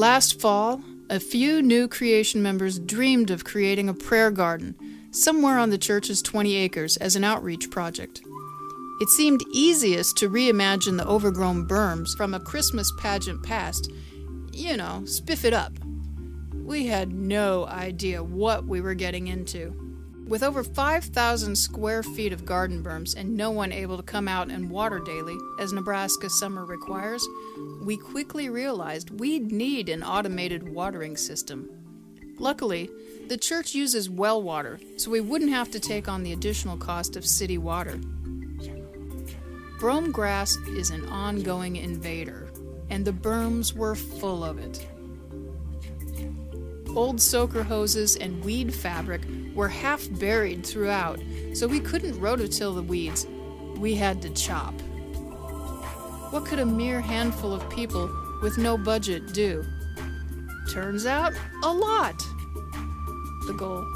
Last fall, a few new Creation members dreamed of creating a prayer garden somewhere on the church's 20 acres as an outreach project. It seemed easiest to reimagine the overgrown berms from a Christmas pageant past. Spiff it up. We had no idea what we were getting into. With over 5,000 square feet of garden berms and no one able to come out and water daily, as Nebraska summer requires, we quickly realized we'd need an automated watering system. Luckily, the church uses well water, so we wouldn't have to take on the additional cost of city water. Brome grass is an ongoing invader, and the berms were full of it. Old soaker hoses and weed fabric were half buried throughout, so we couldn't rototill the weeds. We had to chop. What could a mere handful of people with no budget do? Turns out, a lot. The goal.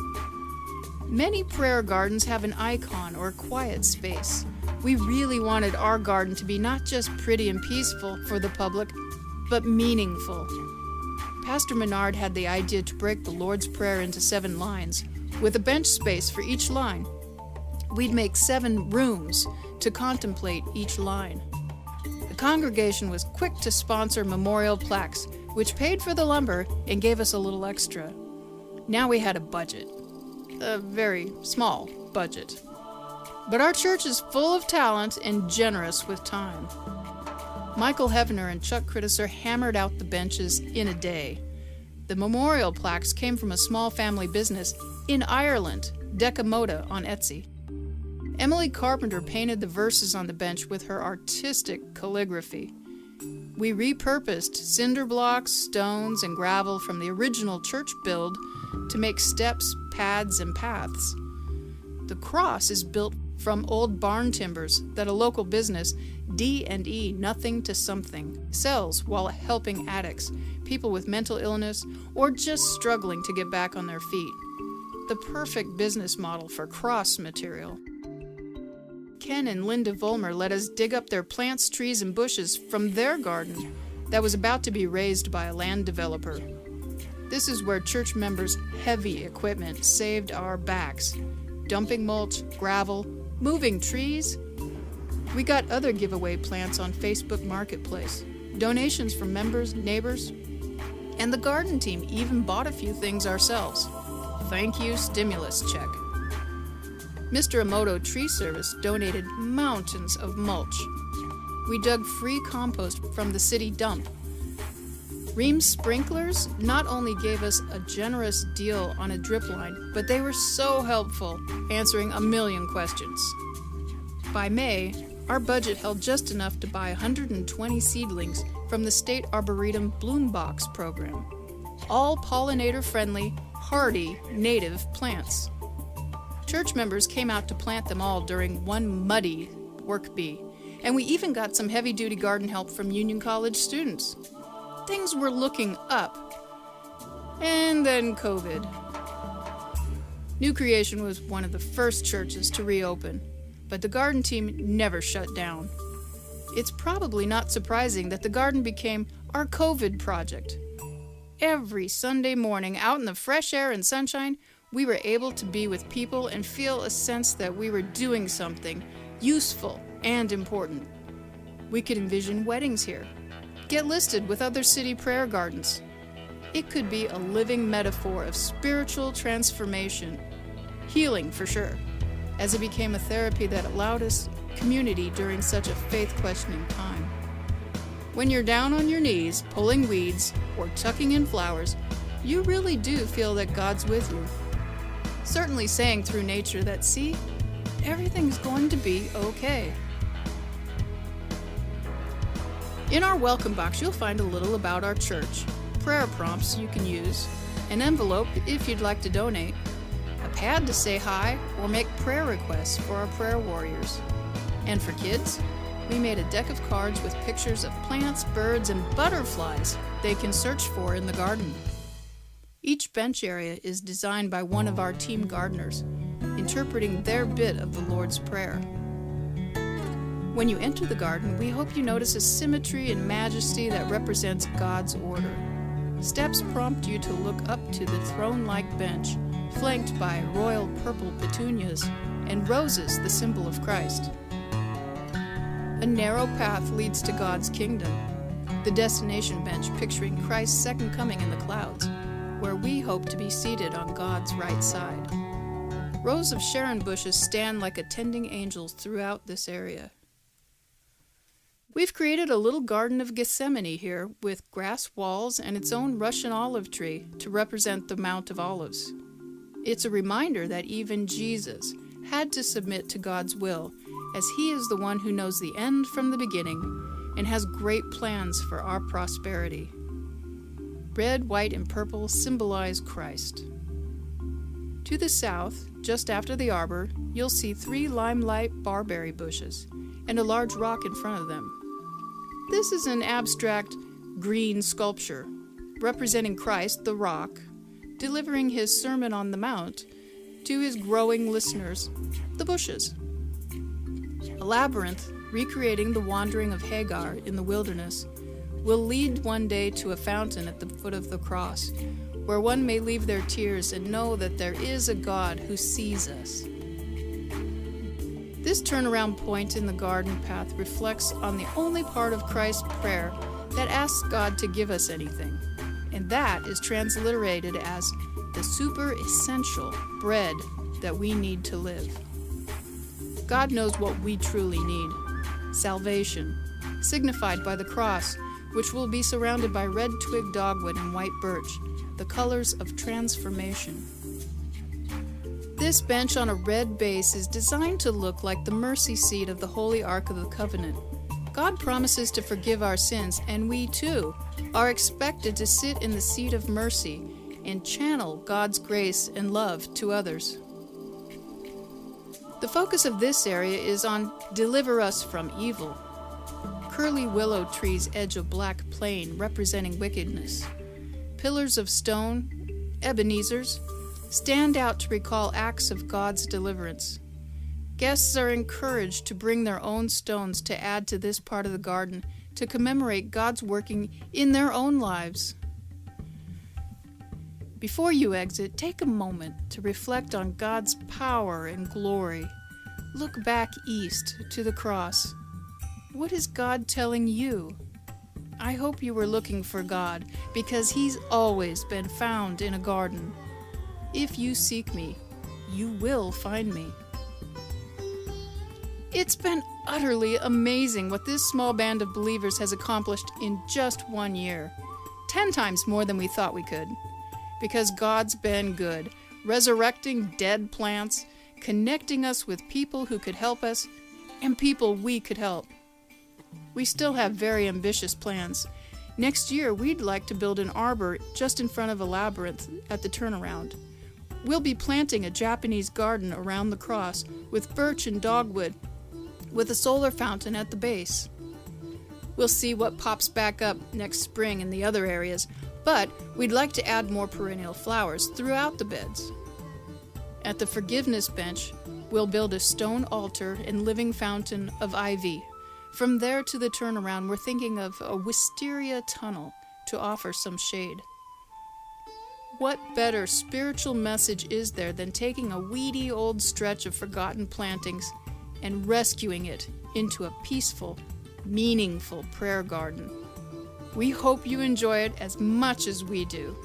Many prayer gardens have an icon or quiet space. We really wanted our garden to be not just pretty and peaceful for the public, but meaningful. Pastor Menard had the idea to break the Lord's Prayer into 7 lines, with a bench space for each line. We'd make 7 rooms to contemplate each line. The congregation was quick to sponsor memorial plaques, which paid for the lumber and gave us a little extra. Now we had a budget. A very small budget. But our church is full of talent and generous with time. Michael Hevener and Chuck Critisser hammered out the benches in a day. The memorial plaques came from a small family business in Ireland, Decamoda on Etsy. Emily Carpenter painted the verses on the bench with her artistic calligraphy. We repurposed cinder blocks, stones, and gravel from the original church build to make steps, pads, and paths. The cross is built from old barn timbers that a local business, D&E Nothing to Something, sells while helping addicts, people with mental illness, or just struggling to get back on their feet. The perfect business model for cross material. Ken and Linda Volmer let us dig up their plants, trees, and bushes from their garden that was about to be raised by a land developer. This is where church members' heavy equipment saved our backs. Dumping mulch, gravel, moving trees. We got other giveaway plants on Facebook Marketplace, donations from members, neighbors, and the garden team even bought a few things ourselves. Thank you, stimulus check. Mr. Emoto Tree Service donated mountains of mulch. We dug free compost from the city dump. Reams Sprinklers not only gave us a generous deal on a drip line, but they were so helpful, answering a million questions. By May, our budget held just enough to buy 120 seedlings from the State Arboretum Bloom Box program. All pollinator-friendly, hardy, native plants. Church members came out to plant them all during one muddy work bee, and we even got some heavy-duty garden help from Union College students. Things were looking up. And then COVID. New Creation was one of the first churches to reopen, but the garden team never shut down. It's probably not surprising that the garden became our COVID project. Every Sunday morning, out in the fresh air and sunshine, we were able to be with people and feel a sense that we were doing something useful and important. We could envision weddings here. Get listed with other city prayer gardens. It could be a living metaphor of spiritual transformation, healing for sure, as it became a therapy that allowed us community during such a faith-questioning time. When you're down on your knees, pulling weeds, or tucking in flowers, you really do feel that God's with you. Certainly saying through nature that, see, everything's going to be okay. In our welcome box, you'll find a little about our church, prayer prompts you can use, an envelope if you'd like to donate, a pad to say hi or make prayer requests for our prayer warriors. And for kids, we made a deck of cards with pictures of plants, birds, and butterflies they can search for in the garden. Each bench area is designed by one of our team gardeners, interpreting their bit of the Lord's Prayer. When you enter the garden, we hope you notice a symmetry and majesty that represents God's order. Steps prompt you to look up to the throne-like bench, flanked by royal purple petunias and roses, the symbol of Christ. A narrow path leads to God's kingdom, the destination bench picturing Christ's second coming in the clouds, where we hope to be seated on God's right side. Rows of Sharon bushes stand like attending angels throughout this area. We've created a little Garden of Gethsemane here with grass walls and its own Russian olive tree to represent the Mount of Olives. It's a reminder that even Jesus had to submit to God's will, as he is the one who knows the end from the beginning and has great plans for our prosperity. Red, white, and purple symbolize Christ. To the south, just after the arbor, you'll see 3 limelight barberry bushes and a large rock in front of them. This is an abstract green sculpture representing Christ, the rock, delivering his Sermon on the Mount to his growing listeners, the bushes. A labyrinth recreating the wandering of Hagar in the wilderness will lead one day to a fountain at the foot of the cross, where one may leave their tears and know that there is a God who sees us. This turnaround point in the garden path reflects on the only part of Christ's prayer that asks God to give us anything, and that is transliterated as the super essential bread that we need to live. God knows what we truly need: salvation, signified by the cross, which will be surrounded by red twig dogwood and white birch, the colors of transformation. This bench on a red base is designed to look like the mercy seat of the Holy Ark of the Covenant. God promises to forgive our sins, and we too are expected to sit in the seat of mercy and channel God's grace and love to others. The focus of this area is on deliver us from evil. Curly willow trees edge a black plain representing wickedness. Pillars of stone, Ebenezers, stand out to recall acts of God's deliverance. Guests are encouraged to bring their own stones to add to this part of the garden to commemorate God's working in their own lives. Before you exit, take a moment to reflect on God's power and glory. Look back east to the cross. What is God telling you? I hope you were looking for God, because He's always been found in a garden. If you seek me, you will find me. It's been utterly amazing what this small band of believers has accomplished in just 1 year. 10 times more than we thought we could. Because God's been good, resurrecting dead plants, connecting us with people who could help us, and people we could help. We still have very ambitious plans. Next year, we'd like to build an arbor just in front of a labyrinth at the turnaround. We'll be planting a Japanese garden around the cross with birch and dogwood, with a solar fountain at the base. We'll see what pops back up next spring in the other areas, but we'd like to add more perennial flowers throughout the beds. At the forgiveness bench, we'll build a stone altar and living fountain of ivy. From there to the turnaround, we're thinking of a wisteria tunnel to offer some shade. What better spiritual message is there than taking a weedy old stretch of forgotten plantings and rescuing it into a peaceful, meaningful prayer garden? We hope you enjoy it as much as we do.